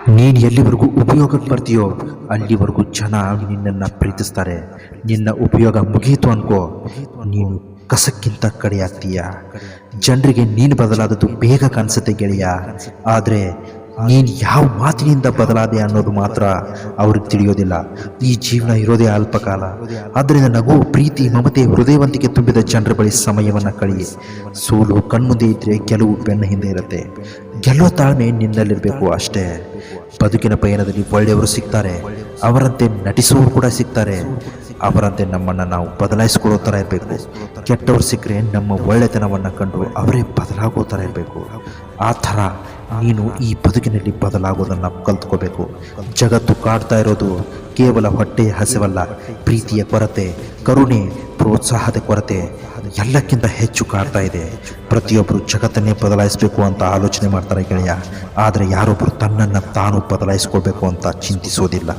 ನೀನು ಎಲ್ಲಿವರೆಗೂ ಉಪಯೋಗಕ್ಕೆ ಬರ್ತೀಯೋ ಅಲ್ಲಿವರೆಗೂ ಜನ ನಿನ್ನನ್ನು ಪ್ರೀತಿಸ್ತಾರೆ. ನಿನ್ನ ಉಪಯೋಗ ಮುಗೀತು ಅನ್ಕೋ, ನೀನು ಕಸಕ್ಕಿಂತ ಕಡೆಯಾಗ್ತೀಯ. ಜನರಿಗೆ ನೀನು ಬದಲಾದದ್ದು ಬೇಗ ಕಾಣಿಸುತ್ತೆ ಗೆಳೆಯ, ಆದರೆ ನೀನು ಯಾವ ಮಾತಿನಿಂದ ಬದಲಾದೆ ಅನ್ನೋದು ಮಾತ್ರ ಅವ್ರಿಗೆ ತಿಳಿಯೋದಿಲ್ಲ. ಈ ಜೀವನ ಇರೋದೇ ಅಲ್ಪ ಕಾಲ. ಆದ್ದರಿಂದ ನಗು, ಪ್ರೀತಿ, ಮಮತೆ, ಹೃದಯವಂತಿಕೆ ತುಂಬಿದ ಜನರ ಬಳಿ ಸಮಯವನ್ನು ಕಳೆಯಿ. ಸೋಲು ಕಣ್ಮುಂದೆ ಇದ್ದರೆ ಗೆಲುವು ಬೆನ್ನ ಹಿಂದೆ ಇರುತ್ತೆ. ಗೆಲ್ಲೋ ತಾಳ್ಮೆ ನಿನ್ನಲ್ಲಿರಬೇಕು ಅಷ್ಟೇ. ಬದುಕಿನ ಪಯಣದಲ್ಲಿ ಒಳ್ಳೆಯವರು ಸಿಗ್ತಾರೆ, ಅವರಂತೆ ನಟಿಸುವವರು ಕೂಡ ಸಿಗ್ತಾರೆ. ಅವರಂತೆ ನಮ್ಮನ್ನು ನಾವು ಬದಲಾಯಿಸ್ಕೊಳ್ಳೋ ಥರ ಇರಬೇಕು. ಕೆಟ್ಟವ್ರು ಸಿಕ್ಕರೆ ನಮ್ಮ ಒಳ್ಳೆತನವನ್ನು ಕಂಡು ಅವರೇ ಬದಲಾಗೋ ಥರ ಇರಬೇಕು. ಆ ಥರ ನೀನು ಈ ಬದುಕಿನಲ್ಲಿ ಬದಲಾಗೋದನ್ನು ಕಲ್ತ್ಕೋಬೇಕು. ಜಗತ್ತು ಕಾಡ್ತಾ ಇರೋದು ಕೇವಲ ಹೊಟ್ಟೆಯ ಹಸಿವಲ್ಲ, ಪ್ರೀತಿಯ ಕೊರತೆ, ಕರುಣೆ, ಪ್ರೋತ್ಸಾಹದ ಕೊರತೆ ಎಲ್ಲಕ್ಕಿಂತ ಹೆಚ್ಚು ಕಾಡ್ತಾ ಇದೆ. ಪ್ರತಿಯೊಬ್ಬರು ಜಗತ್ತನ್ನೇ ಬದಲಾಯಿಸಬೇಕು ಅಂತ ಆಲೋಚನೆ ಮಾಡ್ತಾರೆ ಗೆಳೆಯ, ಆದರೆ ಯಾರೊಬ್ಬರು ತನ್ನನ್ನು ತಾನು ಬದಲಾಯಿಸ್ಕೊಳ್ಬೇಕು ಅಂತ ಚಿಂತಿಸೋದಿಲ್ಲ.